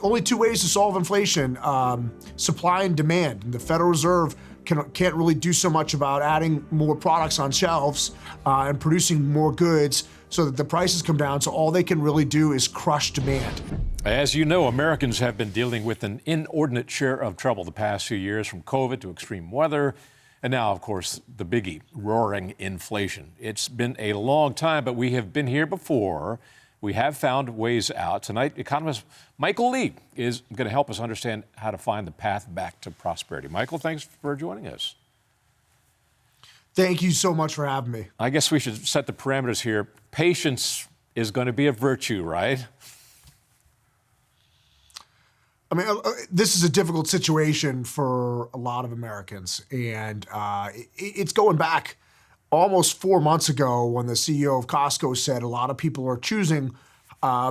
Only two ways to solve inflation, supply and demand. And the Federal Reserve can't really do so much about adding more products on shelves and producing more goods so that the prices come down. So all they can really do is crush demand. As you know, Americans have been dealing with an inordinate share of trouble the past few years, from COVID to extreme weather, and now, of course, the biggie, roaring inflation. It's been a long time, but we have been here before. We have found ways out. Tonight, economist Michael Lee is going to help us understand how to find the path back to prosperity. Michael, thanks for joining us. Thank you so much for having me. I guess we should set the parameters here. Patience is going to be a virtue, right? I mean, this is a difficult situation for a lot of Americans, and it's going back almost 4 months ago when the CEO of Costco said a lot of people are choosing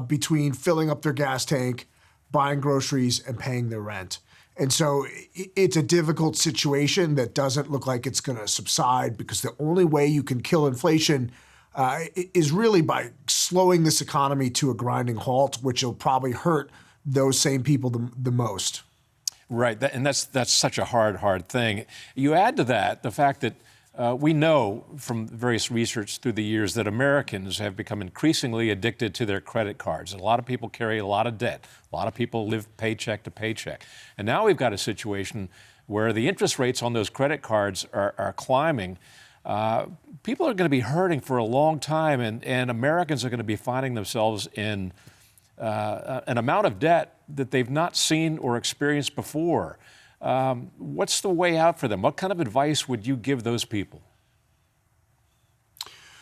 between filling up their gas tank, buying groceries, and paying their rent. And so it's a difficult situation that doesn't look like it's going to subside, because the only way you can kill inflation is really by slowing this economy to a grinding halt, which will probably hurt those same people the most. Right, and that's such a hard thing. You add to that the fact that we know from various research through the years that Americans have become increasingly addicted to their credit cards. A lot of people carry a lot of debt. A lot of people live paycheck to paycheck. And now we've got a situation where the interest rates on those credit cards are climbing. People are going to be hurting for a long time, and Americans are going to be finding themselves in an amount of debt that they've not seen or experienced before. What's the way out for them? What kind of advice would you give those people?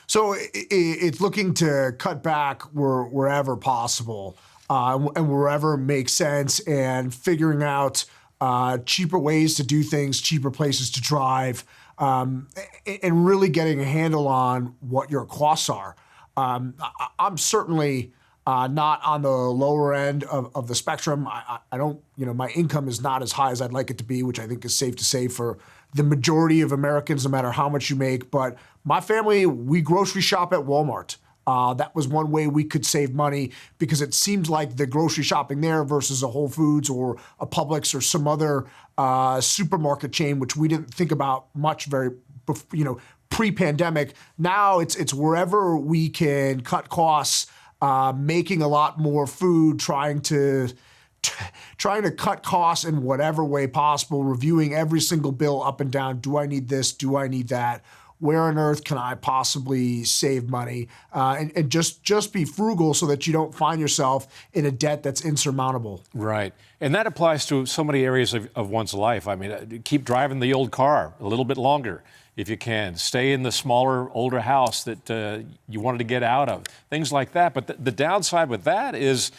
So it's looking to cut back wherever possible and wherever makes sense, and figuring out cheaper ways to do things, cheaper places to drive, and really getting a handle on what your costs are. I'm certainly not on the lower end of the spectrum. I don't, my income is not as high as I'd like it to be, which I think is safe to say for the majority of Americans, no matter how much you make. But my family, we grocery shop at Walmart. That was one way we could save money, because it seemed like the grocery shopping there versus a Whole Foods or a Publix or some other supermarket chain, which we didn't think about much pre-pandemic. Now it's wherever we can cut costs, making a lot more food, trying to cut costs in whatever way possible, reviewing every single bill up and down. Do I need this? Do I need that? Where on earth can I possibly save money? And just be frugal so that you don't find yourself in a debt that's insurmountable. Right. And that applies to so many areas of one's life. I mean, keep driving the old car a little bit longer if you can. Stay in the smaller, older house that you wanted to get out of. Things like that. But the downside with that is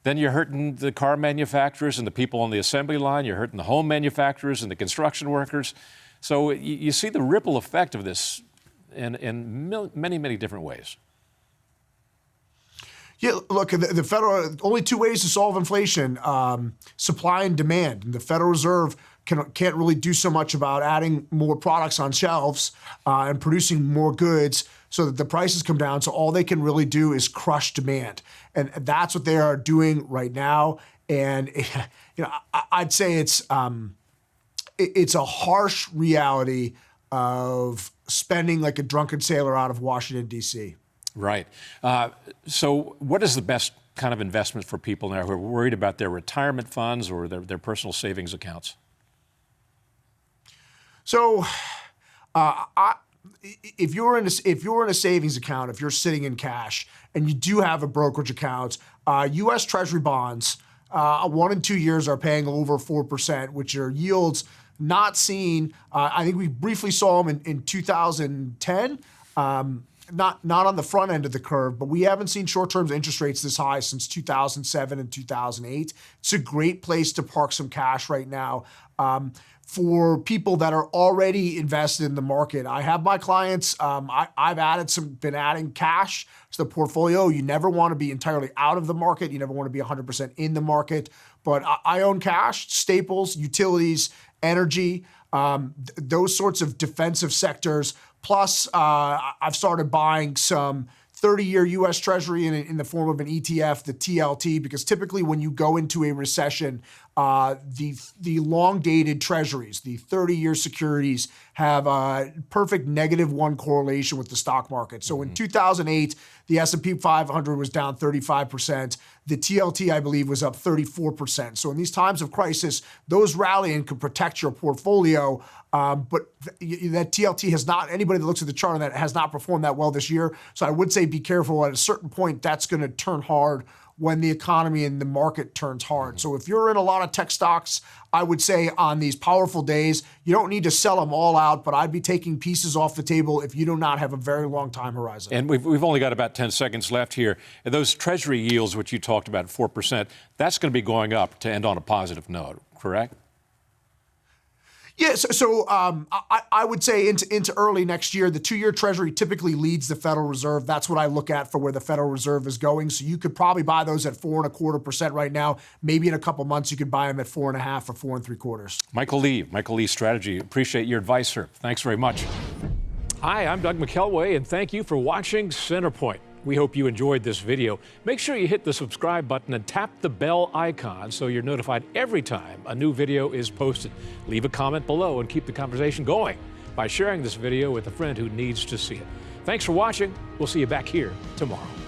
then you're hurting the car manufacturers and the people on the assembly line. You're hurting the home manufacturers and the construction workers. So you see the ripple effect of this in many different ways. Yeah, look, the Federal, only two ways to solve inflation, supply and demand. And the Federal Reserve can't really do so much about adding more products on shelves and producing more goods so that the prices come down. So all they can really do is crush demand. And that's what they are doing right now. And I'd say it's a harsh reality of spending like a drunken sailor out of Washington, D.C. Right. So what is the best kind of investment for people now who are worried about their retirement funds or their personal savings accounts? So if you're in a savings account, if you're sitting in cash and you do have a brokerage account, U.S. Treasury bonds, 1 and 2 years are paying over 4%, which are yields not seen. I think we briefly saw them in 2010. Not on the front end of the curve, but we haven't seen short-term interest rates this high since 2007 and 2008. It's a great place to park some cash right now. For people that are already invested in the market, I have my clients, I've been adding cash to the portfolio. You never want to be entirely out of the market. You never want to be 100% in the market, but I own cash, staples, utilities, energy, those sorts of defensive sectors. Plus, I've started buying some 30-year U.S. Treasury in the form of an ETF, the TLT, because typically when you go into a recession, the long-dated Treasuries, the 30-year securities, have a perfect -1 correlation with the stock market. So in 2008, the S&P 500 was down 35%. The TLT, I believe, was up 34%. So in these times of crisis, those rallying could protect your portfolio. But that TLT has not, anybody that looks at the chart on that has not performed that well this year. So I would say be careful. At a certain point, that's going to turn hard when the economy and the market turns hard. So if you're in a lot of tech stocks, I would say on these powerful days, you don't need to sell them all out, but I'd be taking pieces off the table if you do not have a very long time horizon. And we've only got about 10 seconds left here. And those Treasury yields, which you talked about, 4%, that's going to be going up to end on a positive note, correct? Yeah, so I would say into early next year, the 2-year Treasury typically leads the Federal Reserve. That's what I look at for where the Federal Reserve is going. So you could probably buy those at 4.25% right now. Maybe in a couple months you could buy them at 4.5 or 4.75. Michael Lee Strategy. Appreciate your advice, sir. Thanks very much. Hi, I'm Doug McKelway, and thank you for watching Centerpoint. We hope you enjoyed this video. Make sure you hit the subscribe button and tap the bell icon so you're notified every time a new video is posted. Leave a comment below and keep the conversation going by sharing this video with a friend who needs to see it. Thanks for watching. We'll see you back here tomorrow.